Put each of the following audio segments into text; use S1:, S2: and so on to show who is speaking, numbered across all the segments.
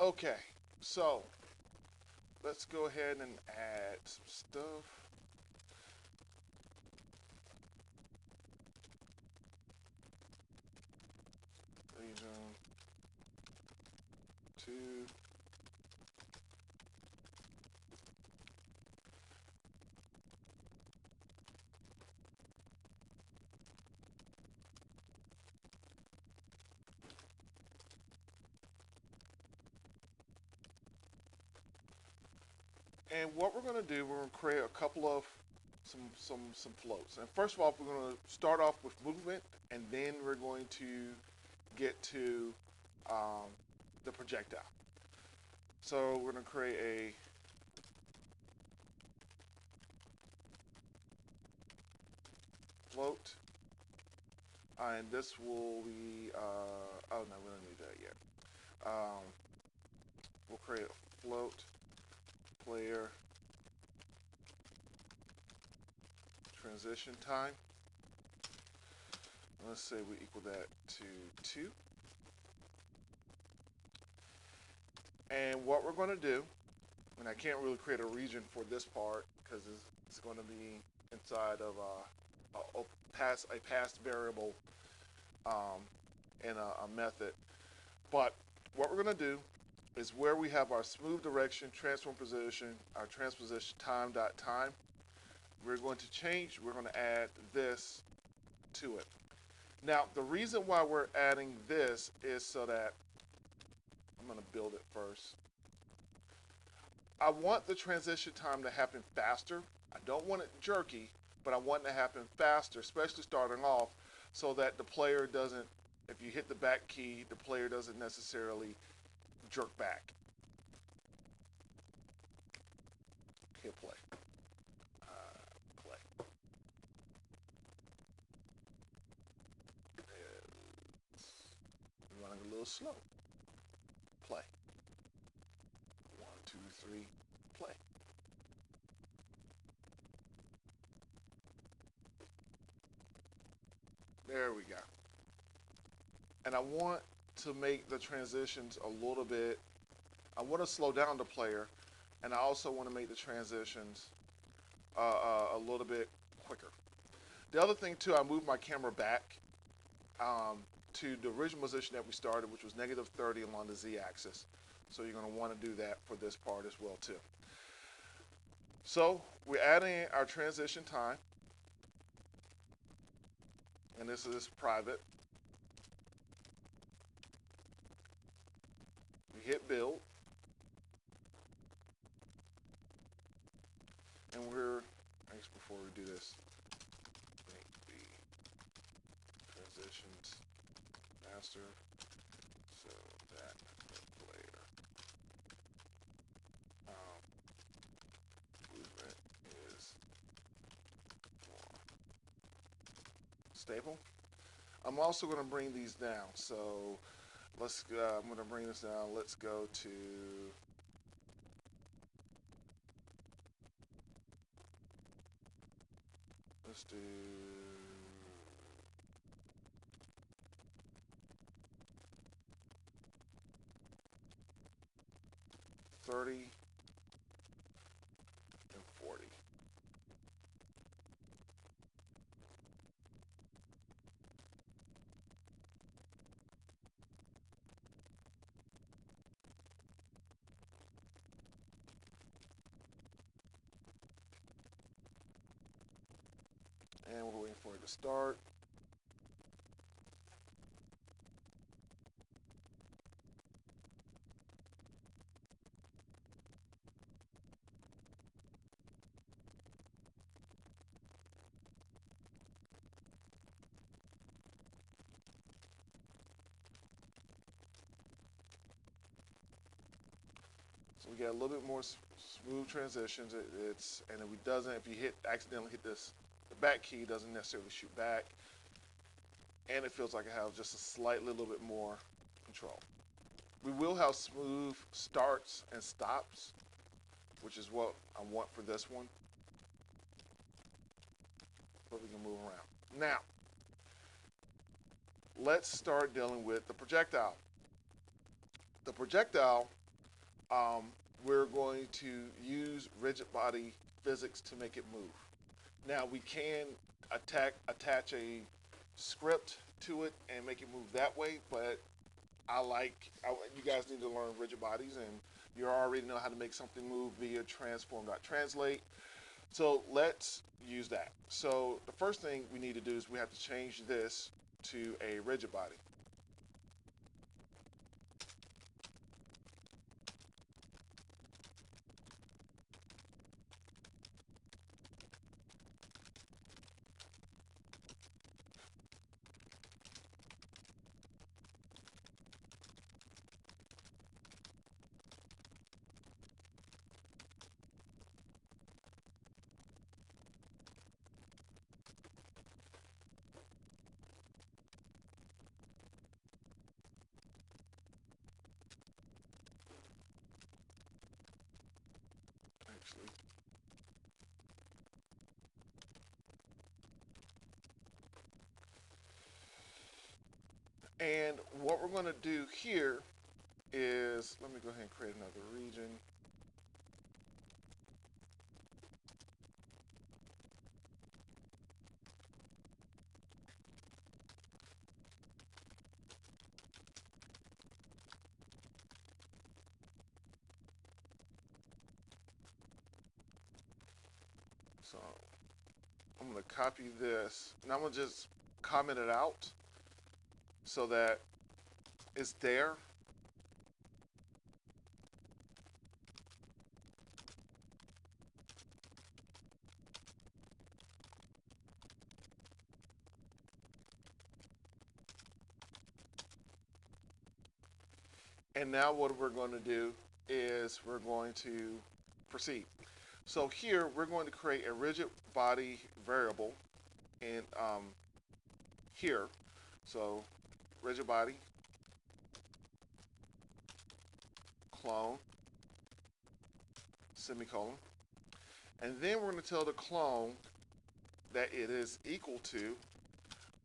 S1: Okay, so let's go ahead and add some stuff. Region 2. And what we're going to do, we're going to create a couple of some floats. And first of all, we're going to start off with movement, and then we're going to get to um, the projectile. So we're going to create a float, and this will be. Oh no, we don't need that yet. Um, we'll create a float player transition time. Let's say we equal that to 2. And what we're going to do, and I can't really create a region for this part because it's going to be inside of a past variable in a method. But what we're going to do is where we have our smooth direction, transform position, our transposition time. We're going to change, we're going to add this to it. Now, the reason why we're adding this is so that, I'm going to build it first. I want the transition time to happen faster. I don't want it jerky, but I want it to happen faster, especially starting off, so that the player doesn't, if you hit the back key, the player doesn't necessarily jerk back. Hit play. Play. It's running a little slow. Play. 1, 2, 3, play. There we go. And I want to make the transitions a little bit, I want to slow down the player, and I also want to make the transitions a little bit quicker. The other thing too, I moved my camera back to the original position that we started, which was -30 along the z-axis. So you're going to want to do that for this part as well too. So we're adding our transition time, and this is private. We hit build, and we're, I guess before we do this, make the transitions faster so that the player movement is more stable. I'm also going to bring these down. So let's. I'm going to bring this down. Let's go to. Let's do 30 and 40. And we're waiting for it to start. So we get a little bit more smooth transitions. And if it doesn't, if you accidentally hit the back key doesn't necessarily shoot back, and it feels like it has just a slightly little bit more control. We will have smooth starts and stops, which is what I want for this one. But we can move around. Now, let's start dealing with the projectile. The projectile we're going to use rigid body physics to make it move. Now we can attach a script to it and make it move that way, but you guys need to learn rigid bodies, and you already know how to make something move via transform.translate. So let's use that. So the first thing we need to do is we have to change this to a rigid body. Actually, and what we're going to do here is, let me go ahead and create another region. So I'm going to copy this, and I'm going to just comment it out so that it's there. And now what we're going to do is we're going to proceed. So here we're going to create a rigid body variable in here. So rigid body, clone, semicolon. And then we're going to tell the clone that it is equal to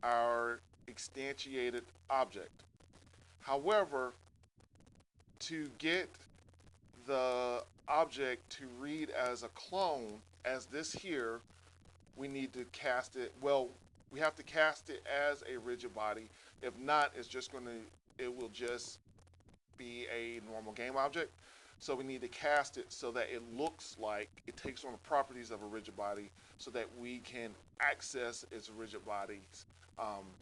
S1: our instantiated object. However, to get the object to read as a clone, as this here, we need to cast it, well, we have to cast it as a rigid body. If not, it will just be a normal game object. So we need to cast it so that it looks like it takes on the properties of a rigid body so that we can access its rigid body's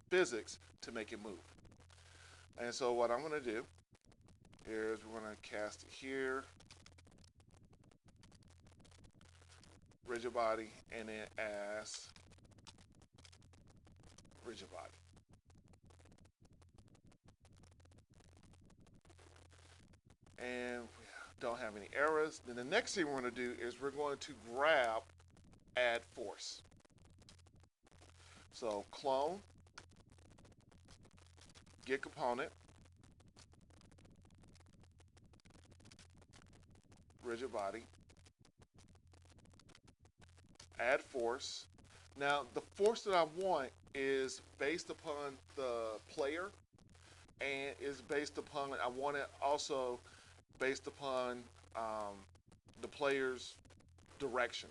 S1: physics to make it move. And so what I'm going to do is we're going to cast it here, rigid body, and then as rigid body. And we don't have any errors. Then the next thing we're going to do is we're going to grab add force. So clone, get component, rigid body, add force. Now the force that I want is based upon the player, and is based upon, I want it also based upon the player's direction.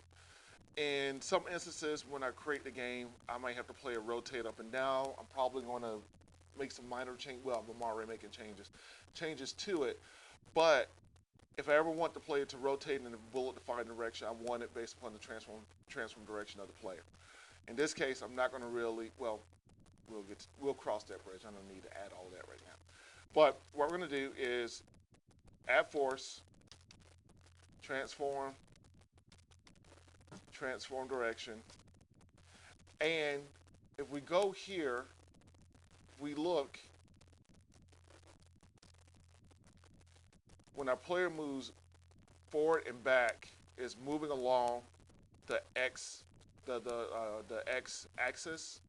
S1: In some instances, when I create the game, I might have to play a rotate up and down. I'm probably going to make some minor change. Well, I'm already making changes to it. But if I ever want the player to rotate in a bullet-defined direction, I want it based upon the transform direction of the player. In this case, I'm not going to really, well, we'll cross that bridge. I don't need to add all that right now. But what we're going to do is add force, transform direction, and if we go here, we look, when our player moves forward and back, is moving along the x axis,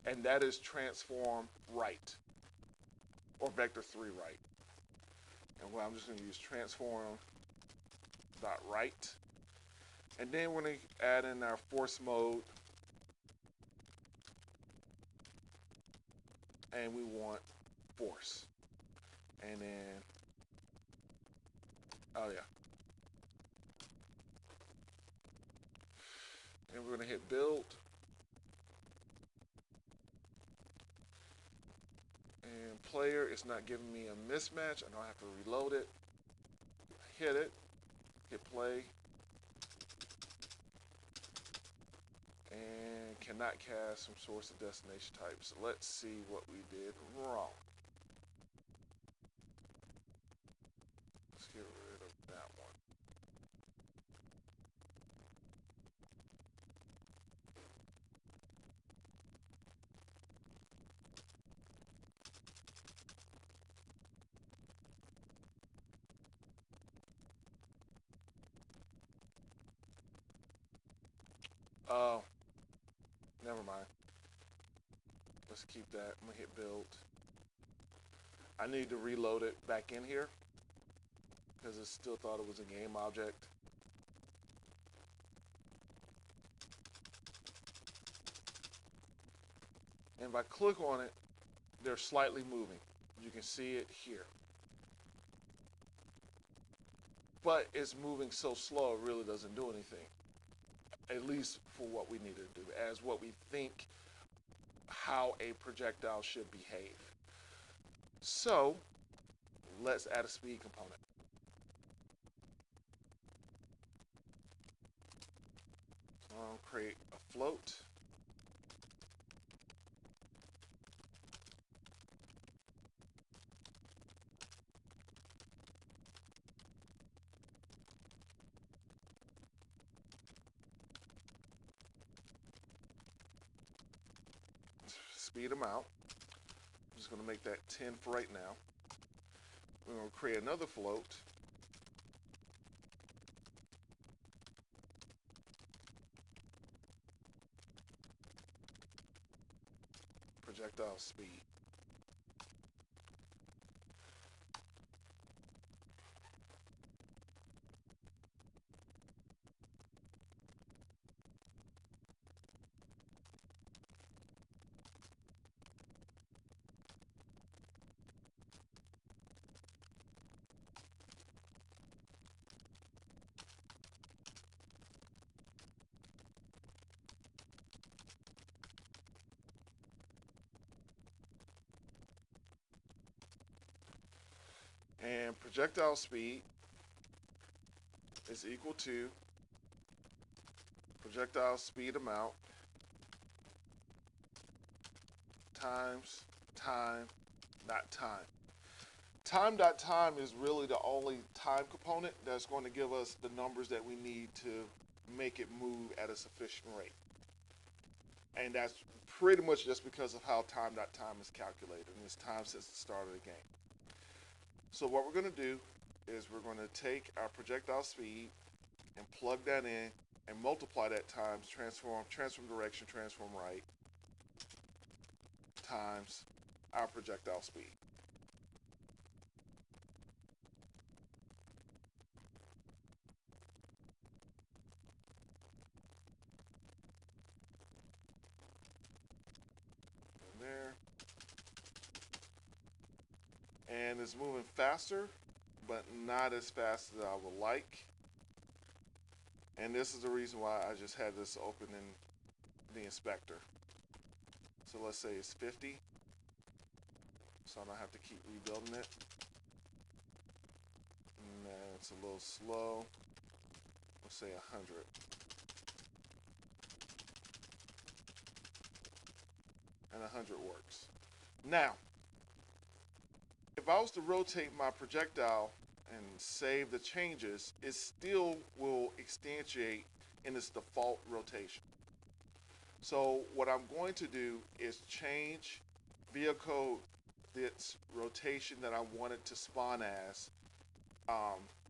S1: and that is transform right, or vector 3 right. And well, I'm just going to use transform dot right. And then we're going to add in our force mode, and we want force. And then Oh yeah. And we're gonna hit build. And player, it's not giving me a mismatch. I don't have to reload it. Hit it. Hit play. And cannot cast from source and destination types. Let's see what we did wrong. Let's get rid of that one. Oh, never mind. Let's keep that. I'm gonna hit build. I need to reload it back in here because it still thought it was a game object. And if I click on it, they're slightly moving. You can see it here. But it's moving so slow, it really doesn't do anything. At least for what we need to do, as what we think how a projectile should behave. So, let's add a speed component. So I'll create a float. Speed them out. I'm just going to make that 10 for right now. We're going to create another float. Projectile speed. And projectile speed is equal to projectile speed amount times time dot time. Time dot time is really the only time component that's going to give us the numbers that we need to make it move at a sufficient rate. And that's pretty much just because of how time dot time is calculated, and it's time since the start of the game. So what we're going to do is we're going to take our projectile speed and plug that in and multiply that times transform direction, transform right, times our projectile speed. And there. And it's moving faster, but not as fast as I would like. And this is the reason why I just had this open in the inspector. So let's say it's 50. So I don't have to keep rebuilding it. And then it's a little slow. Let's say 100. And 100 works. Now, if I was to rotate my projectile and save the changes, it still will instantiate in its default rotation. So what I'm going to do is change vehicle its rotation that I want it to spawn as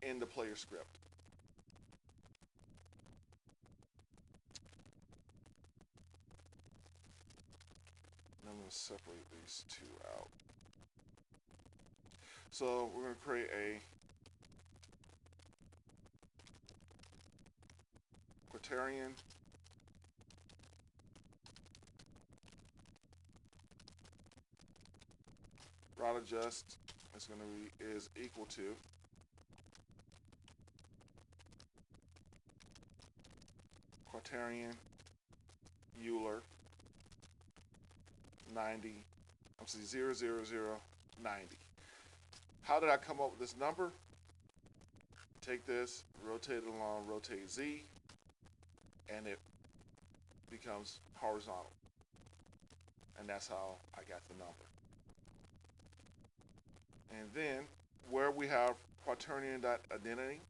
S1: in the player script. And I'm going to separate these two out. So we're going to create a quaternion route adjust is going to be is equal to quaternion Euler 90. I'm saying 0, 0, 0, 90. How did I come up with this number? Take this, rotate it along, rotate Z, and it becomes horizontal. And that's how I got the number. And then where we have quaternion.identity,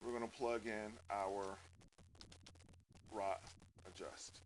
S1: we're going to plug in our rot adjust.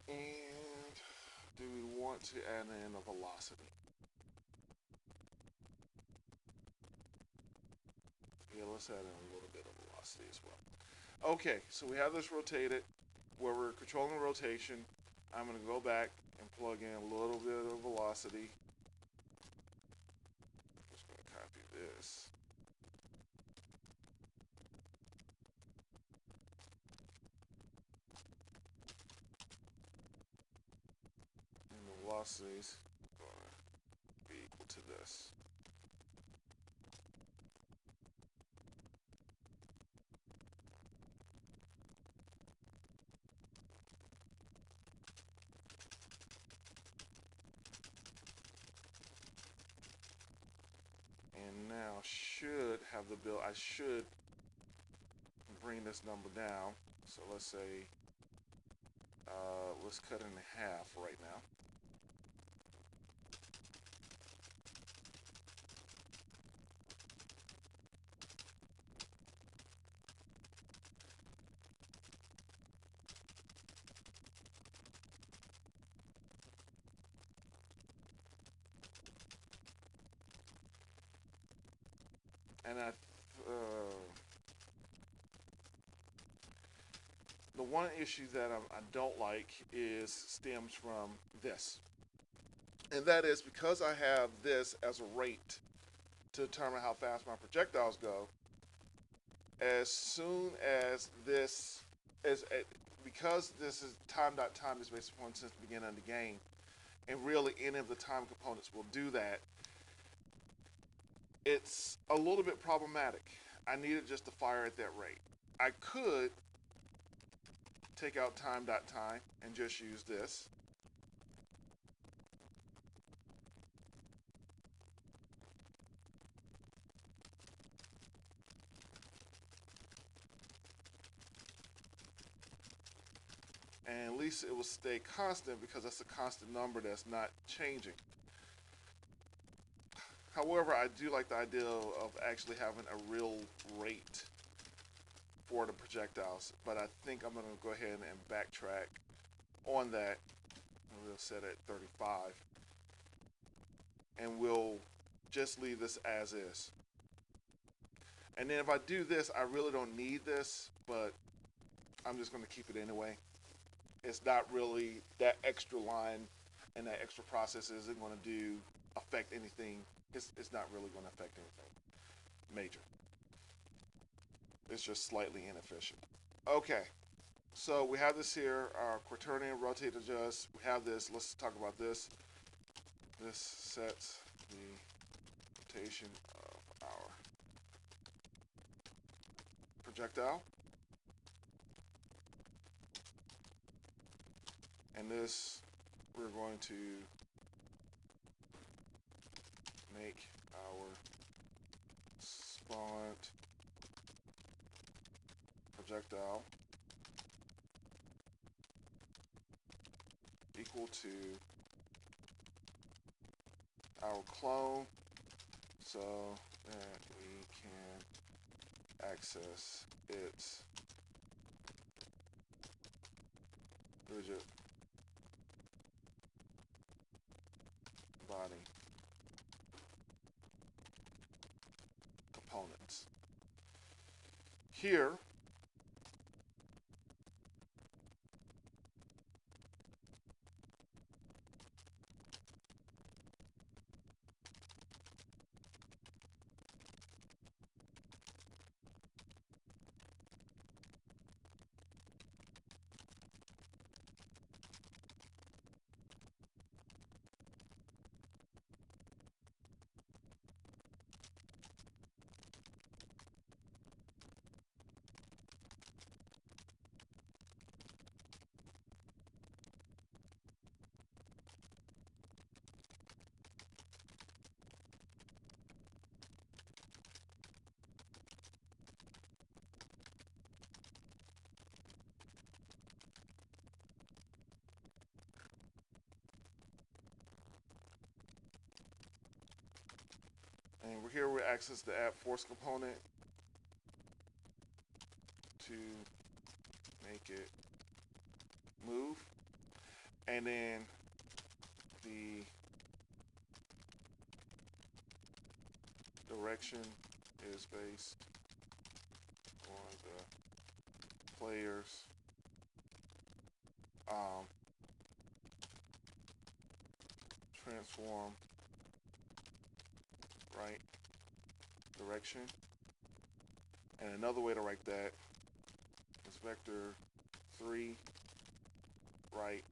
S1: And do we want to add in a velocity? Yeah, let's add in a little bit of velocity as well. Okay, so we have this rotated where we're controlling rotation. I'm going to go back and plug in a little bit of velocity. Just going to copy this. And the velocity is going to be equal to this. And now should have the bill. I should bring this number down. So let's say, let's cut it in half right now. And the one issue that I don't like stems from this. And that is because I have this as a rate to determine how fast my projectiles go, as soon as this is, because this is time is based upon since the beginning of the game, and really any of the time components will do that, it's a little bit problematic. I need it just to fire at that rate. I could take out time and just use this. And at least it will stay constant because that's a constant number that's not changing. However, I do like the idea of actually having a real rate for the projectiles, but I think I'm going to go ahead and backtrack on that. We'll set it at 35, and we'll just leave this as is. And then if I do this, I really don't need this, but I'm just going to keep it anyway. It's not really that extra line and that extra process isn't going to affect anything. It's not really going to affect anything major. It's just slightly inefficient. Okay, so we have this here, our quaternion rotate adjust. We have this. Let's talk about this. This sets the rotation of our projectile. And this, we're going to make our spawned projectile equal to our clone so that we can access its rigid body components. Here, and we access the add force component to make it move, and then the direction is based on the player's transform right direction. And another way to write that is vector 3 right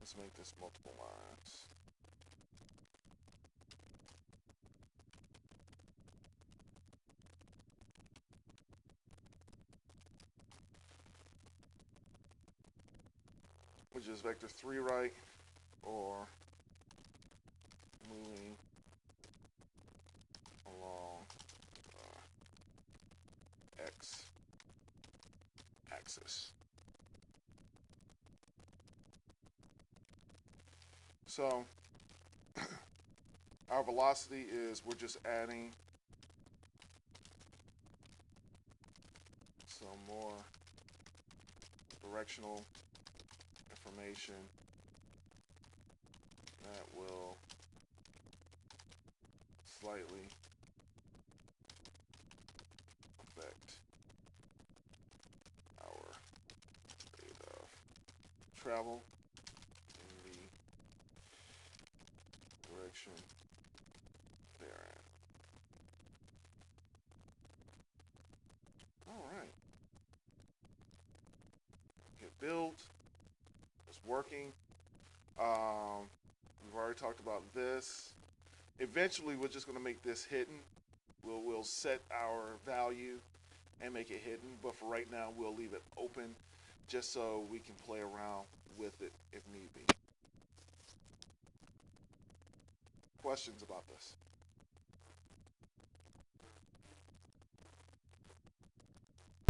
S1: let's make this multiple lines. Which is vector 3 right or moving along x axis. So our velocity is, we're just adding some more directional information that will slightly affect our rate of travel in the direction they're in. Alright. Hit build. It's working. We've already talked about this. Eventually, we're just going to make this hidden. We'll set our value and make it hidden, but for right now, we'll leave it open just so we can play around with it if need be. Questions about this?